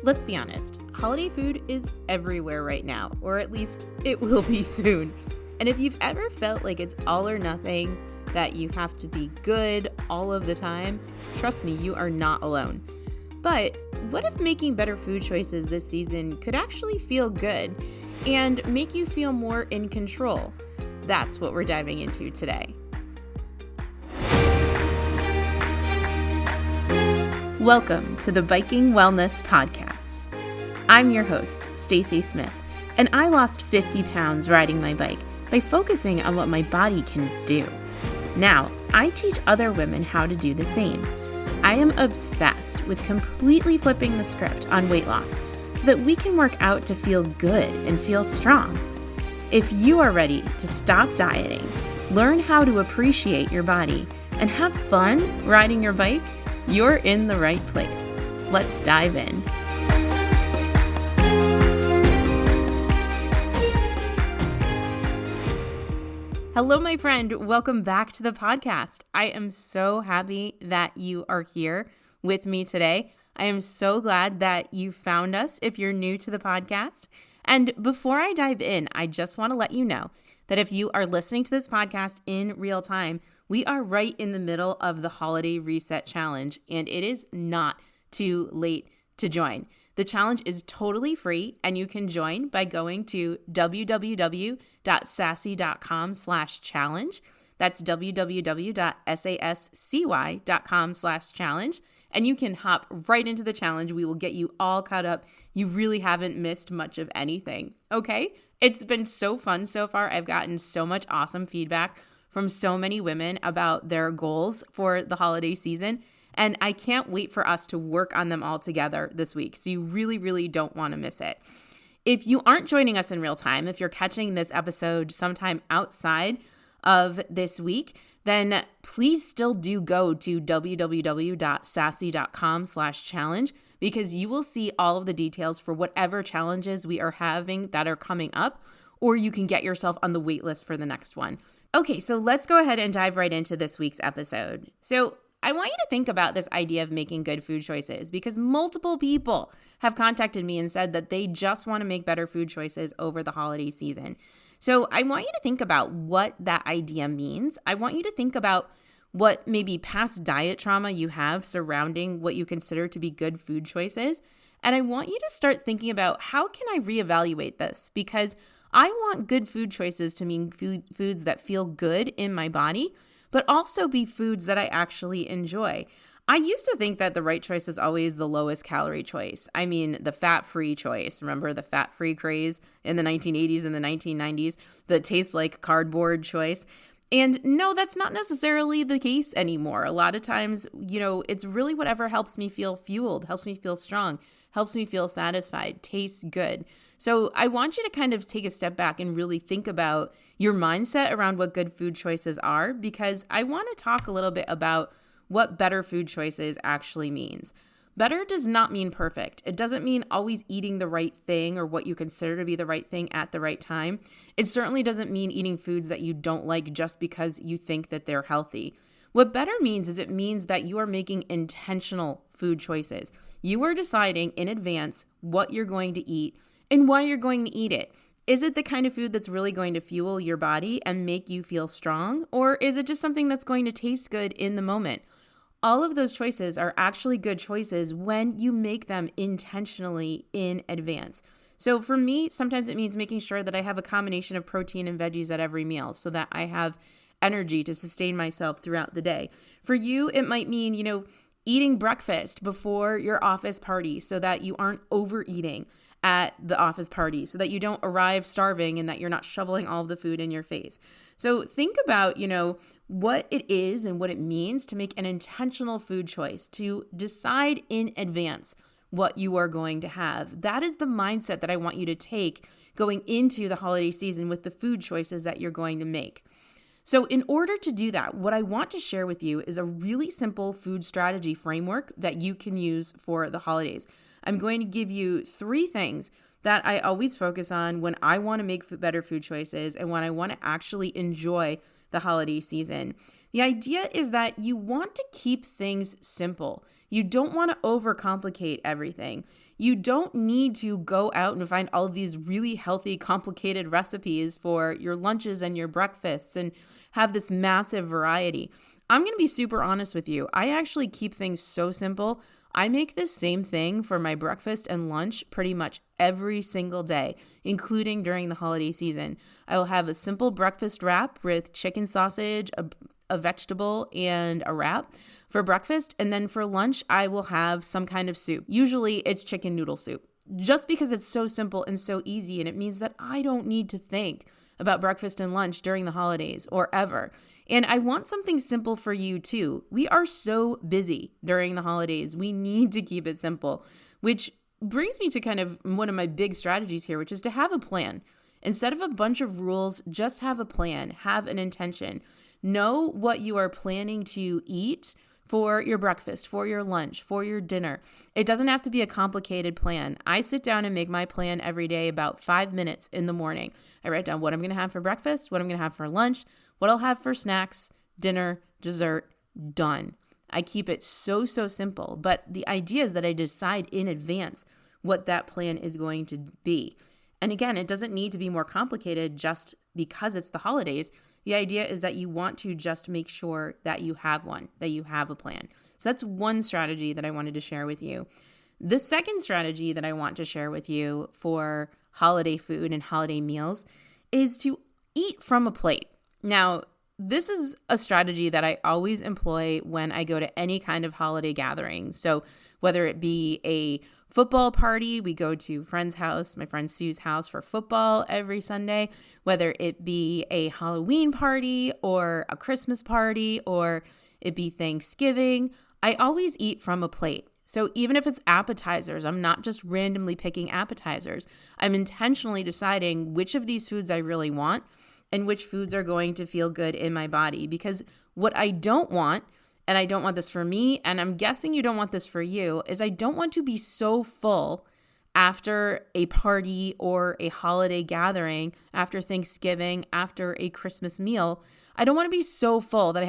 Let's be honest, holiday food is everywhere right now, or at least it will be soon. And if you've ever felt like it's all or nothing, that you have to be good all of the time, trust me, you are not alone. But what if making better food choices this season could actually feel good and make you feel more in control? That's what we're diving into today. Welcome to the Biking Wellness Podcast. I'm your host, Stacy Smith, and I lost 50 pounds riding my bike by focusing on what my body can do. Now, I teach other women how to do the same. I am obsessed with completely flipping the script on weight loss so that we can work out to feel good and feel strong. If you are ready to stop dieting, learn how to appreciate your body, and have fun riding your bike, you're in the right place. Let's dive in. Hello, my friend. Welcome back to the podcast. I am so happy that you are here with me today. I am so glad that you found us if you're new to the podcast. And before I dive in, I just want to let you know that if you are listening to this podcast in real time, we are right in the middle of the Holiday Reset Challenge, and it is not too late to join. The challenge is totally free, and you can join by going to www.sassy.com/challenge. That's www.sassy.com/challenge. And you can hop right into the challenge. We will get you all caught up. You really haven't missed much of anything. Okay? It's been so fun so far. I've gotten so much awesome feedback from so many women about their goals for the holiday season. And I can't wait for us to work on them all together this week. So you really, really don't want to miss it. If you aren't joining us in real time, if you're catching this episode sometime outside of this week, then please still do go to www.sassy.com/challenge because you will see all of the details for whatever challenges we are having that are coming up, or you can get yourself on the wait list for the next one. Okay, so let's go ahead and dive right into this week's episode. So I want you to think about this idea of making good food choices because multiple people have contacted me and said that they just want to make better food choices over the holiday season. So I want you to think about what that idea means. I want you to think about what maybe past diet trauma you have surrounding what you consider to be good food choices. And I want you to start thinking about how can I reevaluate this? Because I want good food choices to mean foods that feel good in my body, but also be foods that I actually enjoy. I used to think that the right choice was always the lowest calorie choice. I mean, the fat-free choice. Remember the fat-free craze in the 1980s and the 1990s? The tastes like cardboard choice. And no, that's not necessarily the case anymore. A lot of times, it's really whatever helps me feel fueled, helps me feel strong, helps me feel satisfied, tastes good. So I want you to kind of take a step back and really think about your mindset around what good food choices are, because I want to talk a little bit about what better food choices actually means. Better does not mean perfect. It doesn't mean always eating the right thing or what you consider to be the right thing at the right time. It certainly doesn't mean eating foods that you don't like just because you think that they're healthy. What better means is it means that you are making intentional food choices. You are deciding in advance what you're going to eat and why you're going to eat it. Is it the kind of food that's really going to fuel your body and make you feel strong? Or is it just something that's going to taste good in the moment? All of those choices are actually good choices when you make them intentionally in advance. So for me, sometimes it means making sure that I have a combination of protein and veggies at every meal so that I have energy to sustain myself throughout the day. For you, it might mean, eating breakfast before your office party so that you aren't overeating at the office party, so that you don't arrive starving and that you're not shoveling all of the food in your face. So think about, what it is and what it means to make an intentional food choice, to decide in advance what you are going to have. That is the mindset that I want you to take going into the holiday season with the food choices that you're going to make. So in order to do that, what I want to share with you is a really simple food strategy framework that you can use for the holidays. I'm going to give you 3 things that I always focus on when I want to make better food choices and when I want to actually enjoy the holiday season. The idea is that you want to keep things simple. You don't want to overcomplicate everything. You don't need to go out and find all of these really healthy, complicated recipes for your lunches and your breakfasts and have this massive variety. I'm going to be super honest with you. I actually keep things so simple. I make the same thing for my breakfast and lunch pretty much every single day, including during the holiday season. I will have a simple breakfast wrap with chicken sausage, a vegetable, and a wrap for breakfast. And then for lunch, I will have some kind of soup. Usually it's chicken noodle soup, just because it's so simple and so easy. And it means that I don't need to think about breakfast and lunch during the holidays or ever. And I want something simple for you too. We are so busy during the holidays. We need to keep it simple, which brings me to kind of one of my big strategies here, which is to have a plan. Instead of a bunch of rules, just have a plan, have an intention. Know what you are planning to eat for your breakfast, for your lunch, for your dinner. It doesn't have to be a complicated plan. I sit down and make my plan every day about 5 minutes in the morning. I write down what I'm going to have for breakfast, what I'm going to have for lunch, what I'll have for snacks, dinner, dessert, done. I keep it so simple. But the idea is that I decide in advance what that plan is going to be. And again, it doesn't need to be more complicated just because it's the holidays. The idea is that you want to just make sure that you have one, that you have a plan. So that's one strategy that I wanted to share with you. The second strategy that I want to share with you for holiday food and holiday meals is to eat from a plate. Now, this is a strategy that I always employ when I go to any kind of holiday gathering. So whether it be a football party, we go to a friend's house, my friend Sue's house for football every Sunday, whether it be a Halloween party or a Christmas party or it be Thanksgiving, I always eat from a plate. So even if it's appetizers, I'm not just randomly picking appetizers. I'm intentionally deciding which of these foods I really want and which foods are going to feel good in my body. Because what I don't want, and I don't want this for me, and I'm guessing you don't want this for you, is I don't want to be so full after a party or a holiday gathering, after Thanksgiving, after a Christmas meal. I don't want to be so full that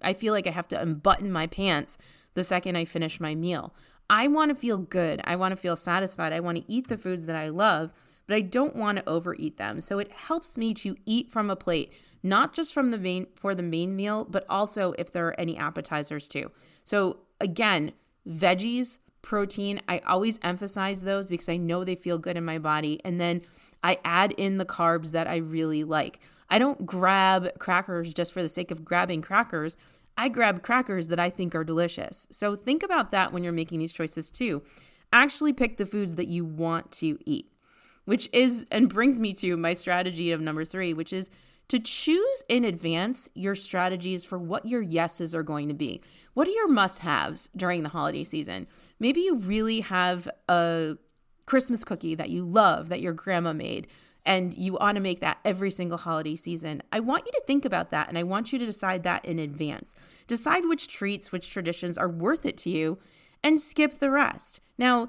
I feel like I have to unbutton my pants the second I finish my meal. I want to feel good. I want to feel satisfied. I want to eat the foods that I love, but I don't want to overeat them. So it helps me to eat from a plate, not just for the main meal, but also if there are any appetizers too. So again, veggies, protein, I always emphasize those because I know they feel good in my body. And then I add in the carbs that I really like. I don't grab crackers just for the sake of grabbing crackers. I grab crackers that I think are delicious. So think about that when you're making these choices too. Actually pick the foods that you want to eat, which is and brings me to my strategy of number 3, which is to choose in advance your strategies for what your yeses are going to be. What are your must-haves during the holiday season? Maybe you really have a Christmas cookie that you love that your grandma made, and you want to make that every single holiday season. I want you to think about that, and I want you to decide that in advance. Decide which treats, which traditions are worth it to you, and skip the rest. Now,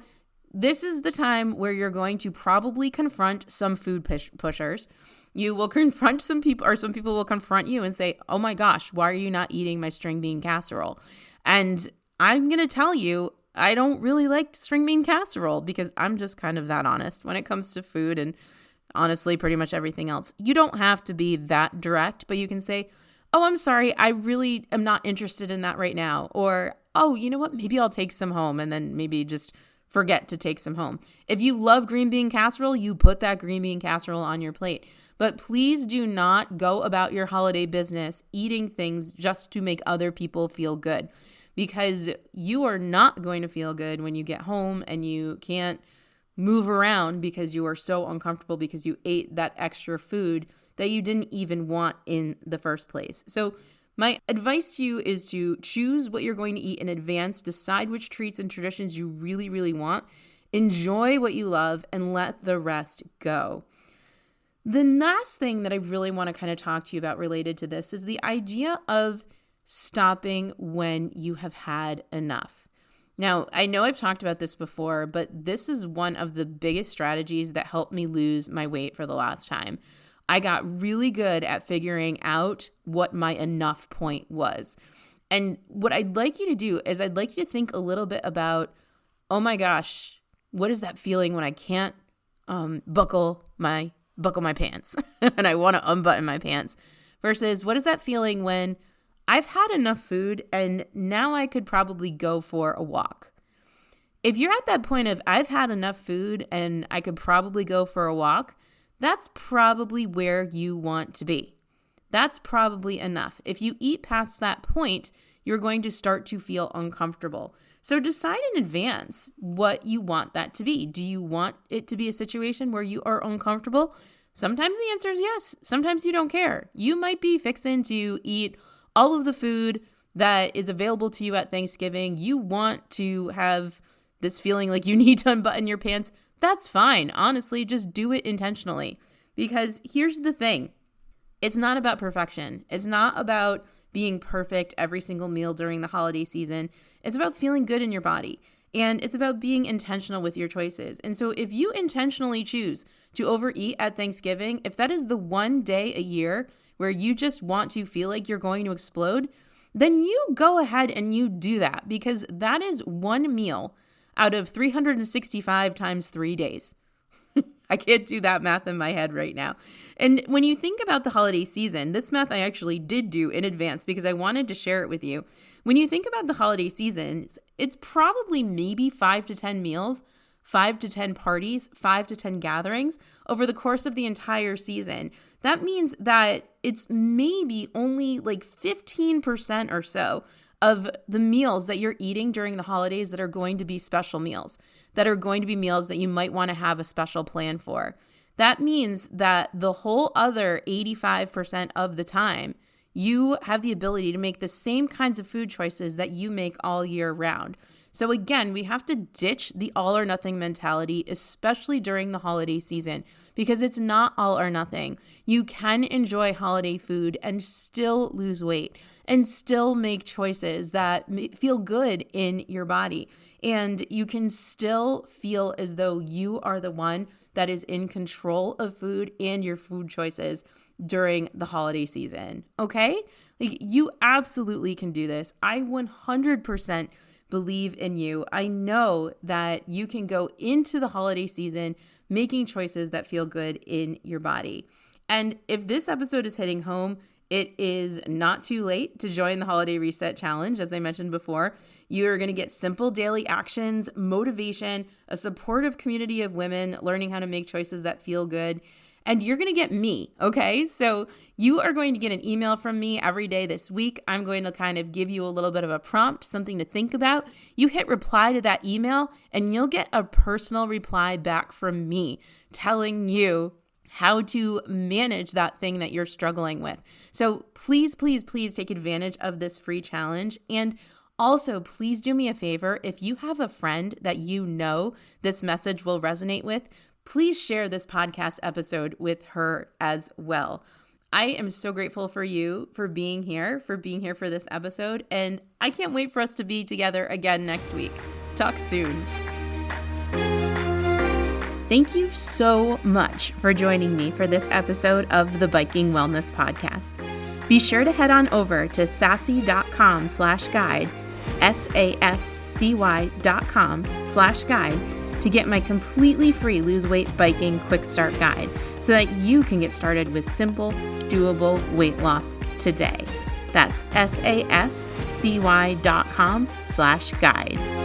this is the time where you're going to probably confront some food pushers. You will confront some people, or some people will confront you and say, oh my gosh, why are you not eating my string bean casserole? And I'm going to tell you, I don't really like string bean casserole because I'm just kind of that honest when it comes to food and honestly pretty much everything else. You don't have to be that direct, but you can say, oh, I'm sorry, I really am not interested in that right now. Or, oh, you know what, maybe I'll take some home, and then maybe just forget to take some home. If you love green bean casserole, you put that green bean casserole on your plate. But please do not go about your holiday business eating things just to make other people feel good, because you are not going to feel good when you get home and you can't move around because you are so uncomfortable because you ate that extra food that you didn't even want in the first place. So my advice to you is to choose what you're going to eat in advance, decide which treats and traditions you really, really want, enjoy what you love, and let the rest go. The last thing that I really want to kind of talk to you about related to this is the idea of stopping when you have had enough. Now, I know I've talked about this before, but this is one of the biggest strategies that helped me lose my weight for the last time. I got really good at figuring out what my enough point was. And what I'd like you to do is I'd like you to think a little bit about, oh my gosh, what is that feeling when I can't buckle my pants and I want to unbutton my pants, versus what is that feeling when I've had enough food and now I could probably go for a walk. If you're at that point of I've had enough food and I could probably go for a walk, that's probably where you want to be. That's probably enough. If you eat past that point, you're going to start to feel uncomfortable. So decide in advance what you want that to be. Do you want it to be a situation where you are uncomfortable? Sometimes the answer is yes. Sometimes you don't care. You might be fixing to eat all of the food that is available to you at Thanksgiving. You want to have this feeling like you need to unbutton your pants. That's fine. Honestly, just do it intentionally. Because here's the thing. It's not about perfection. It's not about being perfect every single meal during the holiday season. It's about feeling good in your body. And it's about being intentional with your choices. And so if you intentionally choose to overeat at Thanksgiving, if that is the one day a year where you just want to feel like you're going to explode, then you go ahead and you do that, because that is one meal out of 365 times 3 days. I can't do that math in my head right now. And when you think about the holiday season, this math I actually did do in advance because I wanted to share it with you. When you think about the holiday season, it's probably maybe 5 to 10 meals, 5 to 10 parties, 5 to 10 gatherings over the course of the entire season. That means that it's maybe only like 15% or so of the meals that you're eating during the holidays that are going to be special meals, that are going to be meals that you might want to have a special plan for. That means that the whole other 85% of the time, you have the ability to make the same kinds of food choices that you make all year round. So again, we have to ditch the all or nothing mentality, especially during the holiday season, because it's not all or nothing. You can enjoy holiday food and still lose weight and still make choices that feel good in your body. And you can still feel as though you are the one that is in control of food and your food choices during the holiday season. Okay? Like, you absolutely can do this. I 100% believe in you. I know that you can go into the holiday season making choices that feel good in your body. And if this episode is hitting home, it is not too late to join the Holiday Reset Challenge. As I mentioned before, you are going to get simple daily actions, motivation, a supportive community of women learning how to make choices that feel good. And you're going to get me, okay? So you are going to get an email from me every day this week. I'm going to kind of give you a little bit of a prompt, something to think about. You hit reply to that email and you'll get a personal reply back from me telling you how to manage that thing that you're struggling with. So please, please, please take advantage of this free challenge. And also, please do me a favor. If you have a friend that you know this message will resonate with, please share this podcast episode with her as well. I am so grateful for you for being here for this episode. And I can't wait for us to be together again next week. Talk soon. Thank you so much for joining me for this episode of the Biking Wellness Podcast. Be sure to head on over to sassy.com/guide, SASCY.com/guide, to get my completely free Lose Weight Biking Quick Start Guide so that you can get started with simple, doable weight loss today. That's SASCY.com/guide.